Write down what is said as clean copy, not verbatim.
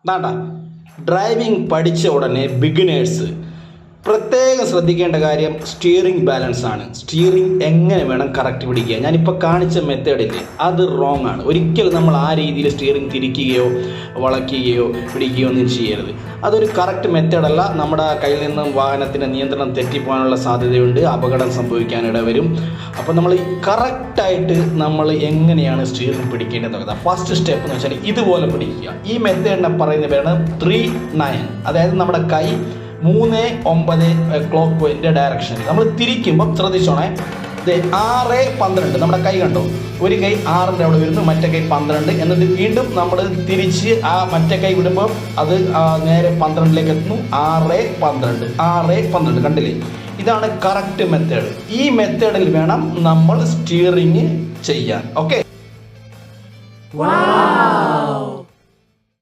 വേണ്ട. ഡ്രൈവിംഗ് പഠിച്ച ഉടനെ ബിഗിനേഴ്സ് പ്രത്യേകം ശ്രദ്ധിക്കേണ്ട കാര്യം സ്റ്റിയറിംഗ് ബാലൻസ് ആണ്. സ്റ്റിയറിംഗ് എങ്ങനെ വേണം കറക്റ്റ് പിടിക്കുക. ഞാനിപ്പോൾ കാണിച്ച മെത്തേഡില്ലേ അത് റോങ് ആണ്. ഒരിക്കലും നമ്മൾ ആ രീതിയിൽ സ്റ്റിയറിംഗ് തിരിക്കുകയോ വളയ്ക്കുകയോ പിടിക്കുകയോ ഒന്നും ചെയ്യരുത്. അതൊരു കറക്റ്റ് മെത്തേഡല്ല. നമ്മുടെ കയ്യിൽ നിന്നും വാഹനത്തിൻ്റെ നിയന്ത്രണം തെറ്റിപ്പോകാനുള്ള സാധ്യതയുണ്ട്, അപകടം സംഭവിക്കാനിട വരും. അപ്പോൾ നമ്മൾ കറക്റ്റായിട്ട് നമ്മൾ എങ്ങനെയാണ് സ്റ്റിയറിംഗ് പിടിക്കേണ്ടത്. ഫസ്റ്റ് സ്റ്റെപ്പ് എന്ന് വെച്ചാൽ ഇതുപോലെ പിടിക്കുക. ഈ മെത്തേഡിനെ പറയുന്ന പേരാണ് 3-9. അതായത് നമ്മുടെ കൈ 3-9 ക്ലോക്ക് വൈൻ്റെ ഡയറക്ഷൻ. നമ്മൾ തിരിക്കുമ്പം ശ്രദ്ധിച്ചോണേ, 6-12 നമ്മുടെ കൈ കണ്ടോ, ഒരു കൈ 6ൻ്റെ അവിടെ വരുന്നു, മറ്റേ കൈ 12. എന്നിട്ട് വീണ്ടും നമ്മൾ തിരിച്ച് ആ മറ്റേ കൈ വിടുമ്പോൾ അത് നേരെ 12ലേക്ക് എത്തുന്നു. 6-12 6-12 കണ്ടില്ലേ? ഇതാണ് കറക്റ്റ് മെത്തേഡ്. ഈ മെത്തേഡിൽ വേണം നമ്മൾ സ്റ്റിയറിങ് ചെയ്യാൻ. ഓക്കെ.